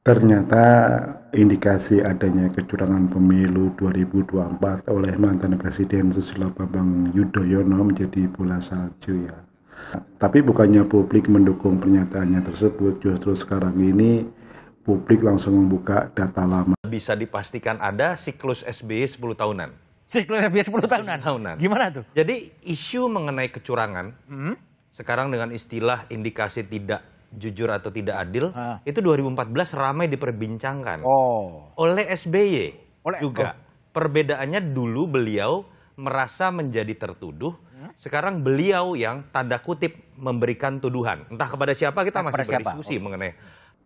Ternyata indikasi adanya kecurangan pemilu 2024 oleh mantan Presiden Susilo Bambang Yudhoyono menjadi bola salju ya. Tapi bukannya publik mendukung pernyataannya tersebut, justru sekarang ini publik langsung membuka data lama. Bisa dipastikan ada siklus SBY 10 tahunan. Siklus SBY 10 tahunan? Gimana tuh? Jadi isu mengenai kecurangan, sekarang dengan istilah indikasi tidak jujur atau tidak adil, itu 2014 ramai diperbincangkan oleh SBY juga. Perbedaannya dulu beliau merasa menjadi tertuduh, sekarang beliau yang tanda kutip memberikan tuduhan. Entah kepada siapa, kita masih berdiskusi mengenai.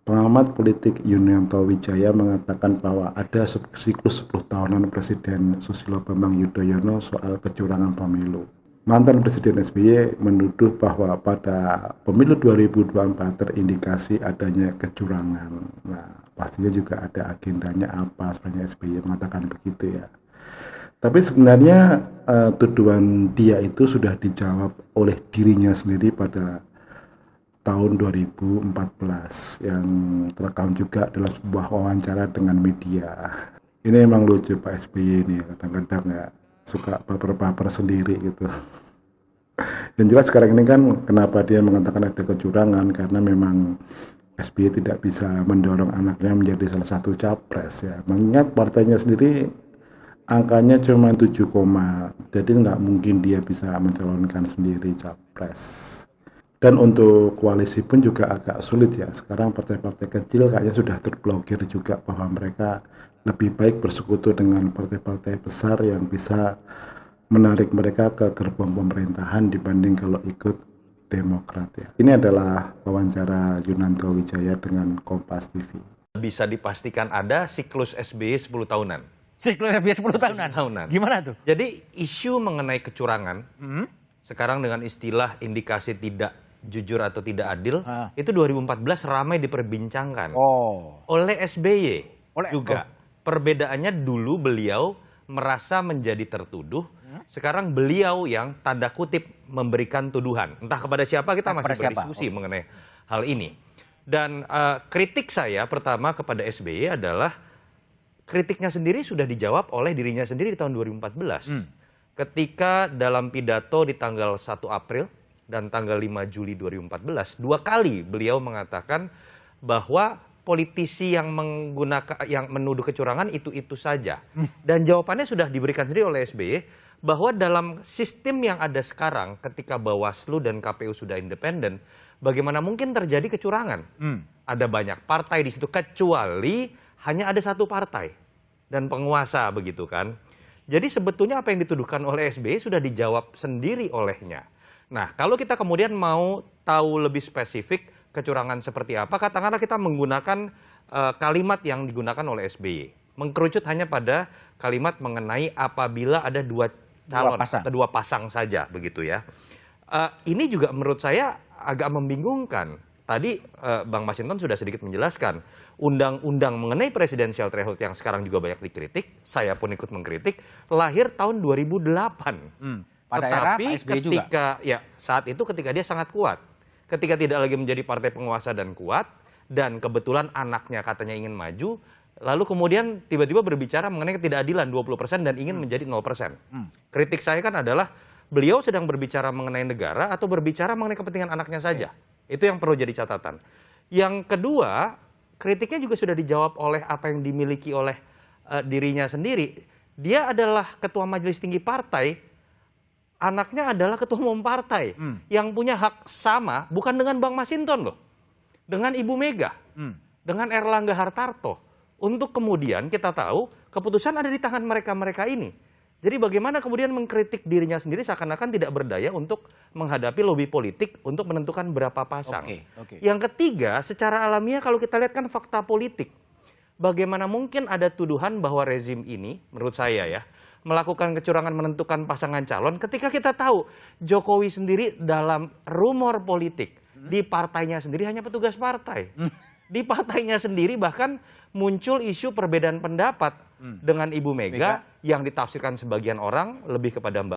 Pengamat politik Yunanto Wijaya mengatakan bahwa ada siklus 10 tahunan Presiden Susilo Bambang Yudhoyono soal kecurangan pemilu. Mantan Presiden SBY menuduh bahwa pada pemilu 2024 terindikasi adanya kecurangan. Nah, pastinya juga ada agendanya apa sebenarnya SBY mengatakan begitu ya. Tapi sebenarnya tuduhan dia itu sudah dijawab oleh dirinya sendiri pada tahun 2014 yang terekam juga dalam sebuah wawancara dengan media. Ini emang lucu Pak SBY ini, kadang-kadang ya suka baper-baper sendiri gitu. Yang jelas sekarang ini kan kenapa dia mengatakan ada kecurangan, karena memang SBY tidak bisa mendorong anaknya menjadi salah satu capres ya. Mengingat partainya sendiri angkanya cuma 7, jadi nggak mungkin dia bisa mencalonkan sendiri capres. Dan untuk koalisi pun juga agak sulit ya. Sekarang partai-partai kecil kayaknya sudah terblokir juga bahwa mereka lebih baik bersekutu dengan partai-partai besar yang bisa menarik mereka ke gerbong pemerintahan dibanding kalau ikut Demokrat ya. Ini adalah wawancara Yunanto Wijaya dengan Kompas TV. Bisa dipastikan ada siklus SBY 10 tahunan. Siklus SBY 10 tahunan? Gimana tuh? Jadi isu mengenai kecurangan, sekarang dengan istilah indikasi tidak jujur atau tidak adil, itu 2014 ramai diperbincangkan oleh SBY juga. Perbedaannya dulu beliau merasa menjadi tertuduh, sekarang beliau yang tanda kutip memberikan tuduhan. Entah kepada siapa, kita masih berdiskusi mengenai hal ini. Dan kritik saya pertama kepada SBY adalah kritiknya sendiri sudah dijawab oleh dirinya sendiri di tahun 2014. Ketika dalam pidato di tanggal 1 April dan tanggal 5 Juli 2014, 2 kali beliau mengatakan bahwa politisi yang menuduh kecurangan itu saja. Dan jawabannya sudah diberikan sendiri oleh SBY bahwa dalam sistem yang ada sekarang ketika Bawaslu dan KPU sudah independen, bagaimana mungkin terjadi kecurangan? Ada banyak partai di situ kecuali hanya ada satu partai dan penguasa begitu kan. Jadi sebetulnya apa yang dituduhkan oleh SBY sudah dijawab sendiri olehnya. Nah, kalau kita kemudian mau tahu lebih spesifik kecurangan seperti apa, katakanlah kita menggunakan kalimat yang digunakan oleh SBY. Mengkerucut hanya pada kalimat mengenai apabila ada dua calon atau dua pasang saja begitu ya. Ini juga menurut saya agak membingungkan. Tadi Bang Masinton sudah sedikit menjelaskan, undang-undang mengenai presidensial threshold yang sekarang juga banyak dikritik, saya pun ikut mengkritik, lahir tahun 2008. Pada tetapi era Pak SBY ketika juga. Ya, saat itu ketika dia sangat kuat, ketika tidak lagi menjadi partai penguasa dan kuat, dan kebetulan anaknya katanya ingin maju, lalu kemudian tiba-tiba berbicara mengenai ketidakadilan 20% dan ingin menjadi 0%. Kritik saya kan adalah beliau sedang berbicara mengenai negara atau berbicara mengenai kepentingan anaknya saja. Itu yang perlu jadi catatan. Yang kedua, kritiknya juga sudah dijawab oleh apa yang dimiliki oleh dirinya sendiri. Dia adalah ketua majelis tinggi partai, anaknya adalah ketua umum partai yang punya hak sama, bukan dengan Bang Masinton loh, dengan Ibu Mega, dengan Erlangga Hartarto. Untuk kemudian kita tahu keputusan ada di tangan mereka-mereka ini. Jadi bagaimana kemudian mengkritik dirinya sendiri seakan-akan tidak berdaya untuk menghadapi lobi politik untuk menentukan berapa pasang. Yang ketiga, secara alamiah kalau kita lihat kan fakta politik. Bagaimana mungkin ada tuduhan bahwa rezim ini, menurut saya ya, melakukan kecurangan menentukan pasangan calon ketika kita tahu Jokowi sendiri dalam rumor politik di partainya sendiri hanya petugas partai. Di partainya sendiri bahkan muncul isu perbedaan pendapat dengan Ibu Mega yang ditafsirkan sebagian orang lebih kepada Mbak